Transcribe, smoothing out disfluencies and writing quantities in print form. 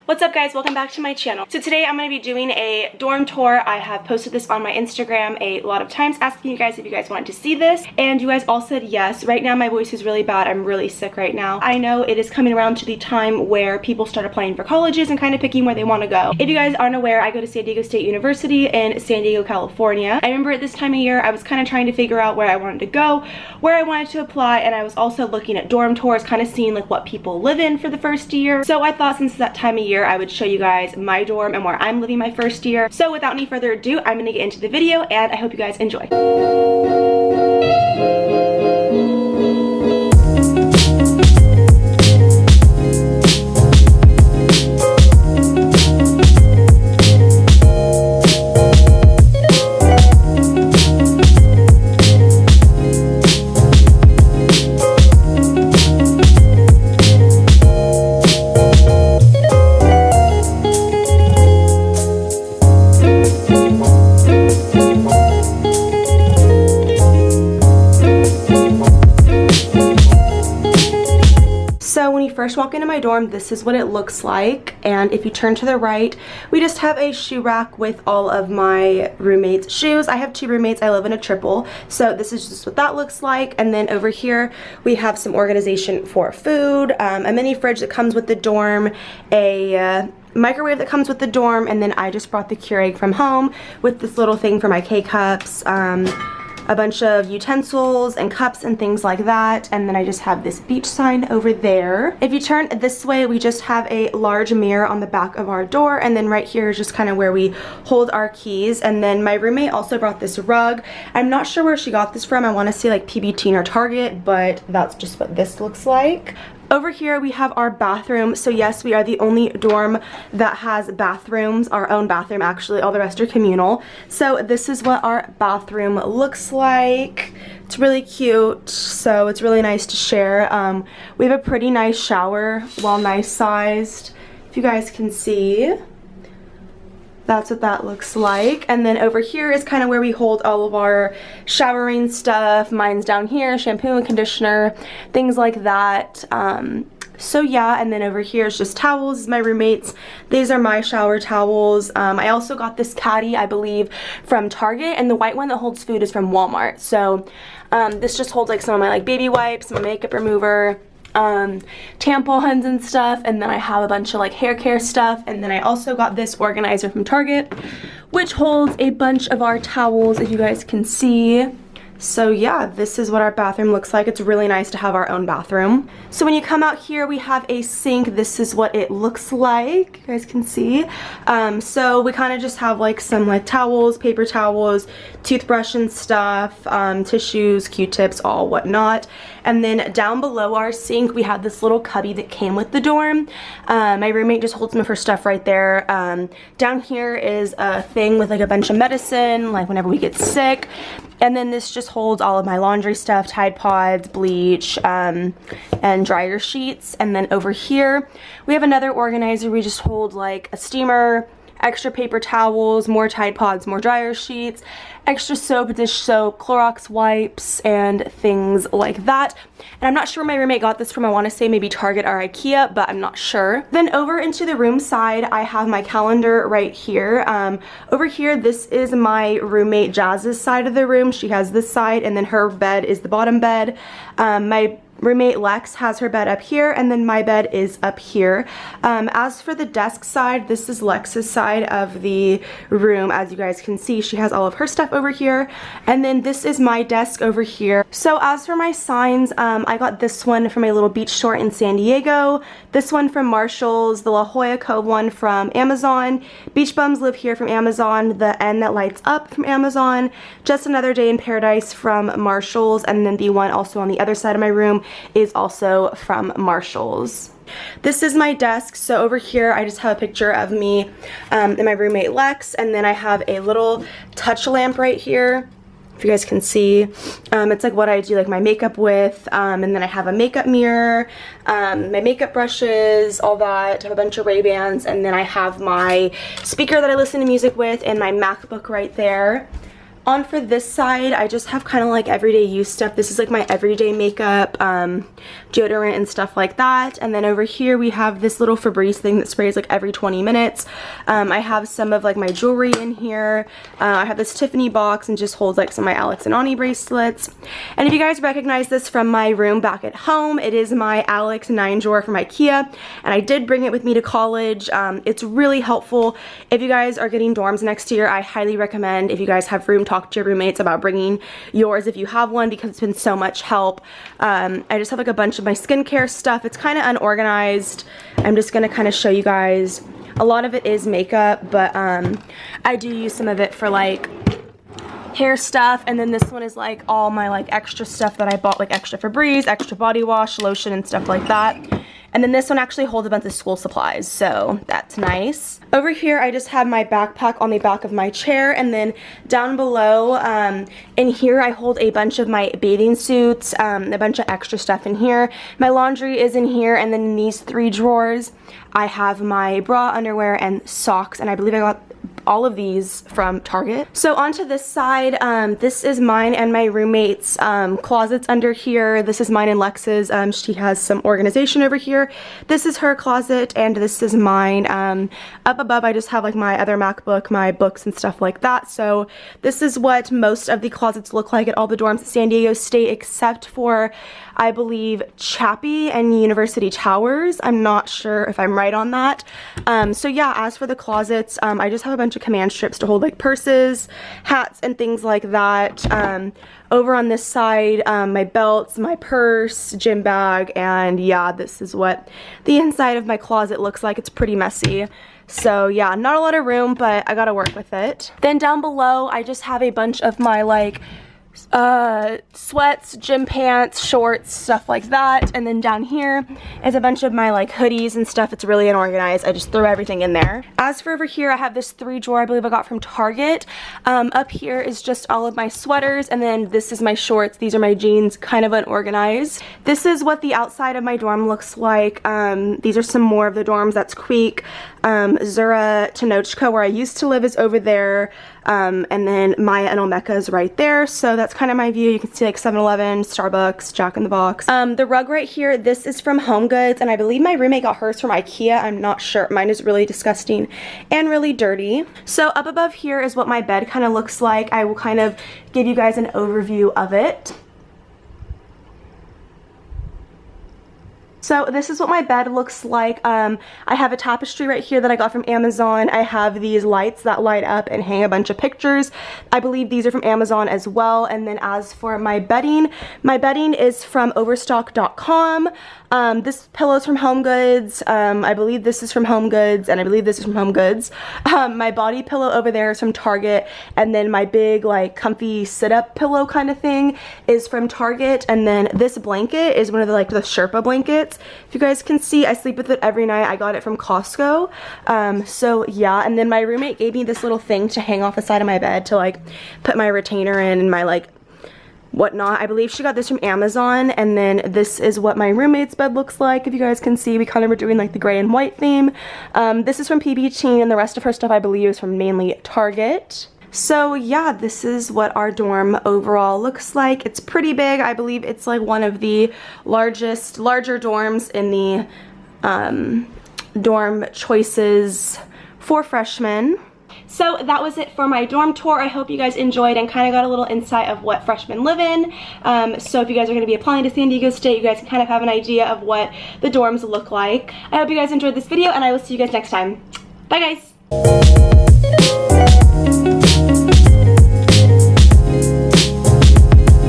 What's up guys, welcome back to my channel. So today I'm going to be doing a dorm tour. I have posted this on my Instagram a lot of times asking you guys if you guys wanted to see this, and you guys all said yes. Right now my voice is really bad, I'm really sick right now. I know it is coming around to the time where people start applying for colleges and kind of picking where they want to go. If you guys aren't aware, I go to San Diego State University in San Diego, California. I remember at this time of year I was kind of trying to figure out where I wanted to go, where I wanted to apply, and I was also looking at dorm tours, kind of seeing like what people live in for the first year. So I thought since that time of year I would show you guys my dorm and where I'm living my first year. So without any further ado, I'm gonna get into the video and I hope you guys enjoy. So when you first walk into my dorm, this is what it looks like, and if you turn to the right, we just have a shoe rack with all of my roommates' shoes. I have two roommates, I live in a triple, so this is just what that looks like. And then over here we have some organization for food, a mini fridge that comes with the dorm, a microwave that comes with the dorm, and then I just brought the Keurig from home with this little thing for my K-cups, a bunch of utensils and cups and things like that. And then I just have this beach sign over there. If you turn this way, we just have a large mirror on the back of our door, and then right here is just kind of where we hold our keys. And then my roommate also brought this rug. I'm not sure where she got this from. I want to say like PBT or Target, but that's just what this looks like. Over here we have our bathroom. So yes, we are the only dorm that has bathrooms, our own bathroom actually, all the rest are communal. So this is what our bathroom looks like. It's really cute, so it's really nice to share. We have a pretty nice shower, well, nice sized, if you guys can see. That's what that looks like. And then over here is kind of where we hold all of our showering stuff. Mine's down here, shampoo and conditioner, things like that. So yeah, and then over here is just towels, my roommates. These are my shower towels. I also got this caddy, I believe, from Target, and the white one that holds food is from Walmart. So this just holds like some of my like baby wipes, my makeup remover, tampons and stuff, and then I have a bunch of like hair care stuff. And then I also got this organizer from Target, which holds a bunch of our towels, if you guys can see. So yeah, this is what our bathroom looks like. It's really nice to have our own bathroom. So when you come out here, we have a sink. This is what it looks like, you guys can see. So we kind of just have like some like towels, paper towels, toothbrush and stuff, tissues, Q-tips, all whatnot. And then down below our sink, we have this little cubby that came with the dorm. My roommate just holds some of her stuff right there. Down here is a thing with like a bunch of medicine, like whenever we get sick. And then this just holds all of my laundry stuff, Tide Pods, bleach, and dryer sheets. And then over here, we have another organizer. We just hold like a steamer, extra paper towels, more Tide Pods, more dryer sheets, extra soap, dish soap, Clorox wipes, and things like that. And I'm not sure where my roommate got this from. I want to say maybe Target or IKEA, but I'm not sure. Then over into the room side, I have my calendar right here. Over here, this is my roommate Jazz's side of the room. She has this side, and then her bed is the bottom bed. My roommate Lex has her bed up here, and then my bed is up here. As for the desk side, this is Lex's side of the room. As you guys can see, she has all of her stuff over here, and then this is my desk over here. So as for my signs, I got this one from a little beach store in San Diego, this one from Marshall's, the La Jolla Cove one from Amazon, Beach Bums Live Here from Amazon, the N That Lights Up from Amazon, Just Another Day in Paradise from Marshall's, and then the one also on the other side of my room is also from Marshall's. This is my desk. So over here I just have a picture of me and my roommate Lex, and then I have a little touch lamp right here, if you guys can see. It's like what I do like my makeup with, and then I have a makeup mirror, my makeup brushes, all that. I have a bunch of Ray-Bans, and then I have my speaker that I listen to music with and my MacBook right there. On for this side, I just have kind of like everyday use stuff. This is like my everyday makeup, deodorant and stuff like that. And then over here we have this little Febreze thing that sprays like every 20 minutes. I have some of like my jewelry in here. I have this Tiffany box and just holds like some of my Alex and Ani bracelets. And if you guys recognize this from my room back at home, it is my Alex 9 drawer from IKEA. And I did bring it with me to college. It's really helpful. If you guys are getting dorms next year, I highly recommend, if you guys have room, talk to your roommates about bringing yours if you have one, because it's been so much help. I just have like a bunch of my skincare stuff. It's kind of unorganized. I'm just going to kind of show you guys. A lot of it is makeup, but I do use some of it for like hair stuff. And then this one is like all my like extra stuff that I bought, like extra Febreze, extra body wash, lotion, and stuff like that. And then this one actually holds a bunch of school supplies, so that's nice. Over here, I just have my backpack on the back of my chair, and then down below, in here, I hold a bunch of my bathing suits, a bunch of extra stuff in here. My laundry is in here, and then in these 3 drawers, I have my bra, underwear, and socks, and I believe I got all of these from Target. So onto this side, this is mine and my roommate's closets under here. This is mine and Lex's. She has some organization over here. This is her closet, and this is mine. Up above, I just have like my other MacBook, my books, and stuff like that. So this is what most of the closets look like at all the dorms at San Diego State, except for, I believe, Chappie and University Towers. I'm not sure if I'm right on that. So yeah, as for the closets, I just have a bunch of command strips to hold like purses, hats, and things like that. Over on this side, my belts, my purse, gym bag, and yeah, this is what the inside of my closet looks like. It's pretty messy. So yeah, not a lot of room, but I gotta work with it. Then down below, I just have a bunch of my like sweats, gym pants, shorts, stuff like that. And then down here is a bunch of my like hoodies and stuff. It's really unorganized. I just throw everything in there. As for over here, I have this 3 drawer I believe I got from Target. Up here is just all of my sweaters, and then this is my shorts. These are my jeans, kind of unorganized. This is what the outside of my dorm looks like. These are some more of the dorms. That's Creek. Zura Tenochca, where I used to live, is over there. And then Maya and Olmeca is right there. So that's kind of my view. You can see like 7-Eleven, Starbucks, Jack in the Box. The rug right here, this is from Home Goods, and I believe my roommate got hers from IKEA. I'm not sure. Mine is really disgusting and really dirty. So up above here is what my bed kind of looks like. I will kind of give you guys an overview of it. So this is what my bed looks like. I have a tapestry right here that I got from Amazon. I have these lights that light up and hang a bunch of pictures. I believe these are from Amazon as well. And then as for my bedding is from Overstock.com. This pillow's from Home Goods. I believe this is from Home Goods, and I believe this is from Home Goods. My body pillow over there is from Target, and then my big like comfy sit-up pillow kind of thing is from Target. And then this blanket is one of the like the Sherpa blankets. If you guys can see, I sleep with it every night. I got it from Costco. So yeah, and then my roommate gave me this little thing to hang off the side of my bed to like put my retainer in and my like whatnot. I believe she got this from Amazon. And then this is what my roommate's bed looks like. If you guys can see, we kind of were doing like the gray and white theme. This is from PB Teen, and the rest of her stuff I believe is from mainly Target. So yeah, this is what our dorm overall looks like. It's pretty big. I believe it's like one of the larger dorms in the dorm choices for freshmen. So that was it for my dorm tour. I hope you guys enjoyed and kind of got a little insight of what freshmen live in. So if you guys are going to be applying to San Diego State, you guys can kind of have an idea of what the dorms look like. I hope you guys enjoyed this video, and I will see you guys next time. Bye guys!